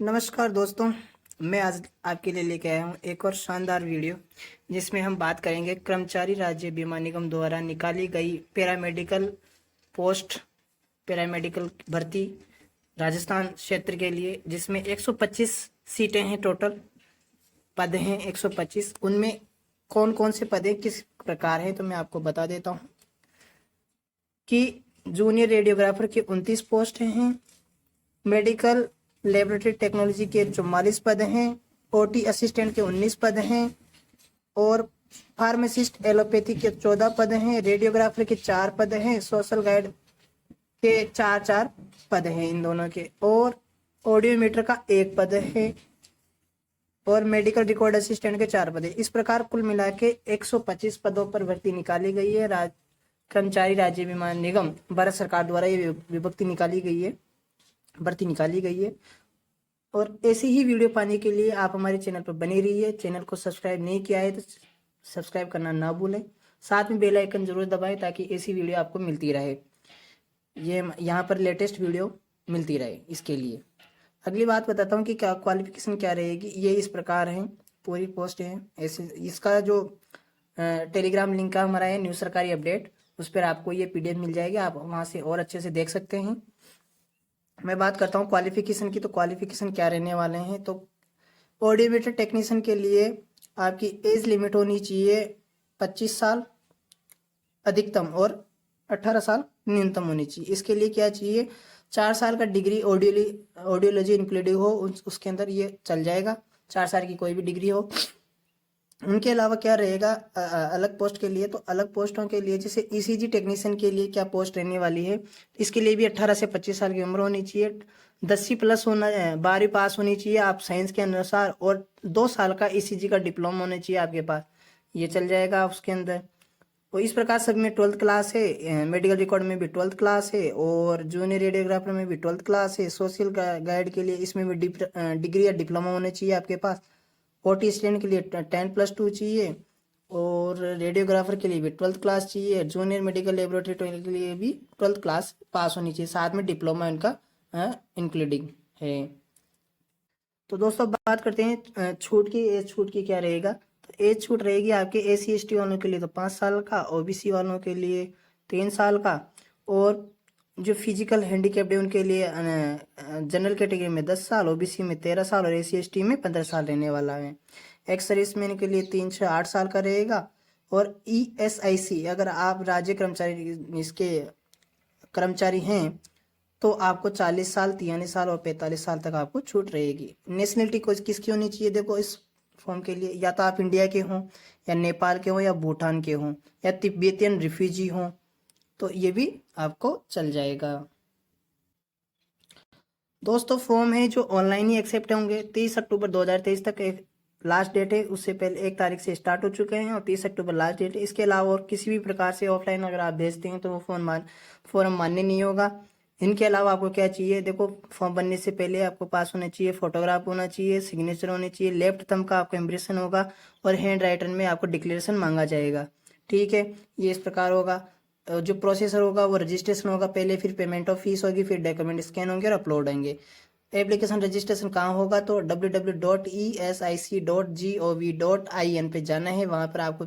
नमस्कार दोस्तों, मैं आज आपके लिए लेके आया हूँ एक और शानदार वीडियो जिसमें हम बात करेंगे कर्मचारी राज्य बीमा निगम द्वारा निकाली गई पैरामेडिकल भर्ती राजस्थान क्षेत्र के लिए, जिसमें 125 सीटें हैं। टोटल पद हैं 125। उनमें कौन कौन से पद हैं, किस प्रकार हैं, तो मैं आपको बता देता हूँ कि जूनियर रेडियोग्राफर के 29 पोस्ट हैं, मेडिकल लेबोरेटरी टेक्नोलॉजी के 44 पद हैं, ओटी असिस्टेंट के 19 पद हैं और फार्मासिस्ट एलोपैथी के 14 पद हैं, रेडियोग्राफर के 4 पद हैं, सोशल गाइड के 4 पद हैं इन दोनों के, और ऑडियोमीटर का 1 पद है और मेडिकल रिकॉर्ड असिस्टेंट के 4 पद है। इस प्रकार कुल मिला के 125 पदों पर भर्ती निकाली गई है। कर्मचारी राज्य बीमा निगम भारत सरकार द्वारा ये भर्ती निकाली गई है। और ऐसी ही वीडियो पाने के लिए आप हमारे चैनल पर बने रहिए। चैनल को सब्सक्राइब नहीं किया है तो सब्सक्राइब करना ना भूलें, साथ में बेल आइकन जरूर दबाएं ताकि ऐसी वीडियो आपको मिलती रहे, ये यहाँ पर लेटेस्ट वीडियो मिलती रहे। इसके लिए अगली बात बताता हूँ कि क्या क्वालिफिकेशन क्या रहेगी। ये इस प्रकार है, पूरी पोस्ट है ऐसे। इसका जो टेलीग्राम लिंक का हमारा है न्यू सरकारी अपडेट, उस पर आपको ये PDF मिल जाएगी, आप वहाँ से और अच्छे से देख सकते हैं। मैं बात करता हूँ क्वालिफिकेशन की, तो क्वालिफिकेशन क्या रहने वाले हैं। तो ऑडियोमीटर टेक्नीशियन के लिए आपकी एज लिमिट होनी चाहिए 25 साल अधिकतम और 18 साल न्यूनतम होनी चाहिए। इसके लिए क्या चाहिए, 4 साल का डिग्री ऑडियोलॉजी इंक्लूडिव हो, उसके अंदर ये चल जाएगा। 4 साल की कोई भी डिग्री हो। उनके अलावा क्या रहेगा अलग पोस्ट के लिए, तो अलग पोस्टों के लिए जैसे ECG टेक्नीशियन के लिए क्या पोस्ट रहने वाली है, इसके लिए भी 18 से 25 साल की उम्र होनी चाहिए, 10वीं प्लस होना, 12वीं पास होनी चाहिए आप साइंस के अनुसार, और 2 साल का ECG का डिप्लोमा होना चाहिए आपके पास, ये चल जाएगा उसके अंदर। तो इस प्रकार सब में 12th क्लास है, मेडिकल रिकॉर्ड में भी 12th क्लास है और जूनियर रेडियोग्राफर में भी 12th क्लास है। सोशल गाइड के लिए इसमें भी डिग्री या डिप्लोमा होना चाहिए आपके पास। OT स्टूडेंट के लिए 10+2 चाहिए और रेडियोग्राफर के लिए भी 12th क्लास चाहिए। जूनियर मेडिकल लेबोरेटरी के लिए भी 12th क्लास पास होनी चाहिए, साथ में डिप्लोमा इनका इंक्लूडिंग है। तो दोस्तों बात करते हैं छूट की। एज छूट की क्या रहेगा, तो एज छूट रहेगी आपके SC ST वालों के लिए तो 5 साल का, OBC वालों के लिए 3 साल का, और जो फिजिकल हैंडीकैप्ड है उनके लिए जनरल कैटेगरी में 10 साल, OBC में 13 साल और SC ST में 15 साल रहने वाला है। एक्स सर्विसमैन के लिए 3 से 8 साल का रहेगा। और ESIC अगर आप राज्य कर्मचारी इसके कर्मचारी हैं तो आपको 40 साल, 43 साल और 45 साल तक आपको छूट रहेगी। नेशनलिटी को किसकी होनी चाहिए, देखो इस फॉर्म के लिए या तो आप इंडिया के हों या नेपाल के हों या भूटान के हों या तिब्बतियन रिफ्यूजी हों, तो ये भी आपको चल जाएगा। दोस्तों फॉर्म है जो ऑनलाइन ही एक्सेप्ट होंगे। 30 अक्टूबर 2023 तक एक लास्ट डेट है, उससे पहले 1 तारीख से स्टार्ट हो चुके हैं और 30 अक्टूबर लास्ट डेट है। इसके अलावा और किसी भी प्रकार से ऑफलाइन अगर आप भेजते हैं तो वो फॉर्म मान्य नहीं होगा। इनके अलावा आपको क्या चाहिए, देखो फॉर्म बनने से पहले आपको पास होना चाहिए, फोटोग्राफ होना चाहिए, सिग्नेचर होनी चाहिए, लेफ्ट थंब का आपका इम्प्रेशन होगा और हैंड राइटर में आपको डिक्लेरेशन मांगा जाएगा। ठीक है, ये इस प्रकार होगा। जो प्रोसेसर होगा वो रजिस्ट्रेशन होगा पहले, फिर पेमेंट ऑफ फीस होगी, फिर डॉक्यूमेंट स्कैन होंगे और अपलोड होंगे। एप्लीकेशन रजिस्ट्रेशन कहाँ होगा, तो www.esic.gov.in पे जाना है। वहाँ पर आपको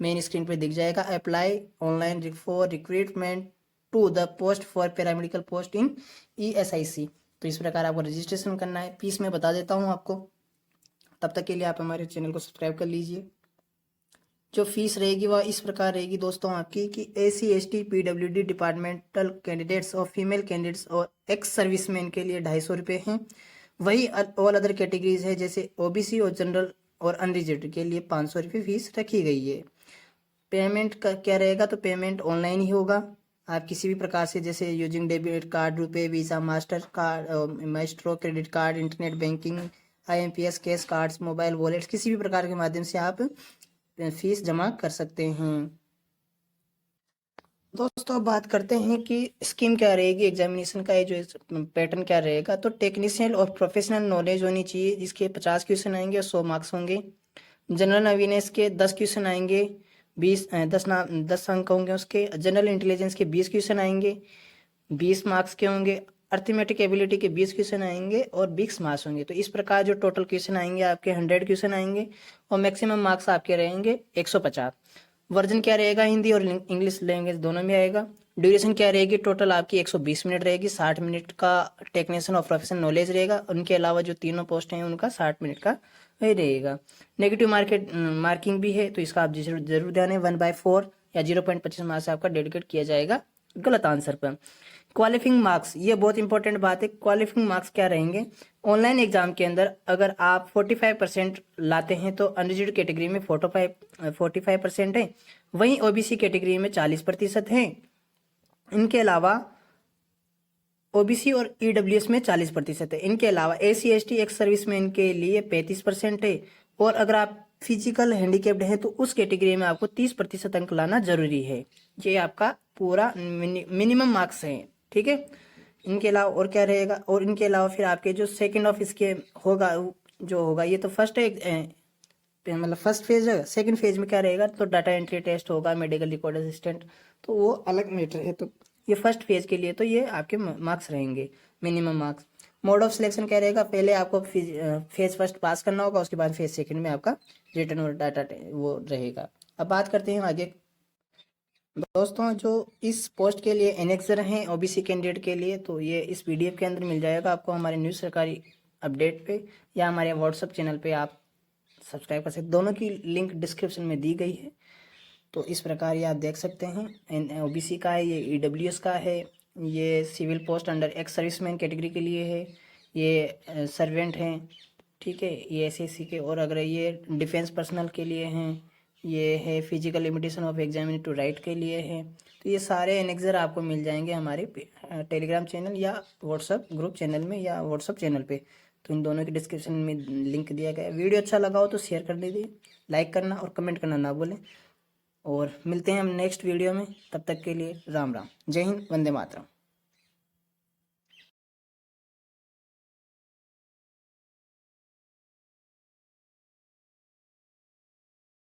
मेन स्क्रीन पे दिख जाएगा apply online for recruitment to the post for paramedical post in ESIC। तो इस प्रकार आपको रजिस्ट्रेशन करना है। फीस मैं बता देता हूँ आपको, तब तक के लिए आप हमारे चैनल को सब्सक्राइब कर लीजिए। जो फीस रहेगी वह इस प्रकार रहेगी दोस्तों आपकी कि SC ST PWD departmental candidates और फीमेल कैंडिडेट्स और एक्स सर्विसमैन के लिए 250 रुपये हैं। वही ऑल अदर कैटेगरीज है जैसे OBC और जनरल और अनरिजर्व के लिए 500 रुपये फीस रखी गई है। पेमेंट का क्या रहेगा, तो पेमेंट ऑनलाइन ही होगा। आप किसी भी प्रकार से जैसे यूजिंग डेबिट कार्ड, रुपए, visa, master card, maestro credit card, internet banking, IMPS cash cards, mobile wallets, किसी भी प्रकार के माध्यम से आप फीस जमा कर सकते हैं। दोस्तों अब बात करते हैं कि स्कीम क्या रहेगी, एग्जामिनेशन का ये जो पैटर्न क्या रहेगा। तो टेक्निशियल और प्रोफेशनल नॉलेज होनी चाहिए, जिसके 50 क्वेश्चन आएंगे और 100 मार्क्स होंगे। जनरल अवेयरनेस के 10 क्वेश्चन आएंगे, 10 अंक होंगे उसके। जनरल इंटेलिजेंस के 20 क्वेश्चन आएंगे, 20 मार्क्स के होंगे। अर्थमेटिक एबिलिटी के 20 क्वेश्चन आएंगे और 20 मार्क्स होंगे। तो इस प्रकार जो टोटल क्वेश्चन आएंगे आपके 100 क्वेश्चन आएंगे और मैक्सिमम मार्क्स आपके रहेंगे 150। वर्जन क्या रहेगा, हिंदी और इंग्लिश लैंग्वेज दोनों में आएगा। ड्यूरेशन क्या रहेगी, टोटल आपकी 120 मिनट रहेगी। 60 मिनट का टेक्नीशियन और प्रोफेशनल नॉलेज रहेगा। उनके अलावा जो तीनों पोस्ट हैं उनका 60 मिनट का ही रहेगा। नेगेटिव मार्किंग भी है, तो इसका आप जरूर ध्यान है। 1/4 या 0.25 मार्क्स आपका डेडिकेट किया जाएगा गलत आंसर पर। क्वालिफिंग मार्क्स, ये बहुत इंपॉर्टेंट बात है। क्वालिफिंग मार्क्स क्या रहेंगे, ऑनलाइन एग्जाम के अंदर अगर आप 45% लाते हैं तो अनरिजर्व्ड कैटेगरी में 45% है, वहीं ओबीसी कैटेगरी में 40% है। इनके अलावा ओबीसी और ईडब्ल्यूएस में 40% है। इनके अलावा एसी एसटी एक्स सर्विसमैन के लिए 35% है। और अगर आप फिजिकल हैंडीकेप्ड हैं तो उस कैटेगरी में आपको 30% अंक लाना जरूरी है। ये आपका पूरा मिनिमम मार्क्स है, ठीक है। इनके अलावा और क्या रहेगा, और इनके अलावा फिर आपके जो सेकंड ऑफ इसके होगा जो होगा, ये तो फर्स्ट है, मतलब फर्स्ट फेज है। सेकंड फेज में क्या रहेगा, तो डाटा एंट्री टेस्ट होगा, मेडिकल रिकॉर्ड असिस्टेंट, तो वो अलग मैटर है। तो ये फर्स्ट फेज के लिए तो ये आपके मार्क्स रहेंगे, minimum marks. Mode of selection क्या रहेगा, पहले आपको फेज फर्स्ट पास करना होगा, उसके बाद फेज सेकंड में आपका रिटर्न और डाटा वो रहेगा। अब बात करते हैं आगे दोस्तों, जो इस पोस्ट के लिए एनेक्सर हैं ओबीसी कैंडिडेट के लिए, तो ये इस पीडीएफ के अंदर मिल जाएगा आपको हमारे न्यूज़ सरकारी अपडेट पे या हमारे व्हाट्सएप चैनल पे आप सब्सक्राइब कर सकते। दोनों की लिंक डिस्क्रिप्शन में दी गई है। तो इस प्रकार ये आप देख सकते हैं, ओबीसी का है, ये ईडब्ल्यूएस का है, ये civil post under ex serviceman category के लिए है, ये सर्वेंट हैं, ठीक है, ये एसएससी के। और अगर ये डिफेंस पर्सनल के लिए हैं, ये है physical limitation of examination to write के लिए है। तो ये सारे एनेक्सर आपको मिल जाएंगे हमारे टेलीग्राम चैनल या व्हाट्सअप ग्रुप चैनल में या व्हाट्सअप चैनल पे। तो इन दोनों के डिस्क्रिप्शन में लिंक दिया गया है। वीडियो अच्छा लगा हो तो शेयर कर दीजिए, लाइक करना और कमेंट करना ना भूलें। और मिलते हैं हम नेक्स्ट वीडियो में, तब तक के लिए राम राम, जय हिंद, वंदे मातरम।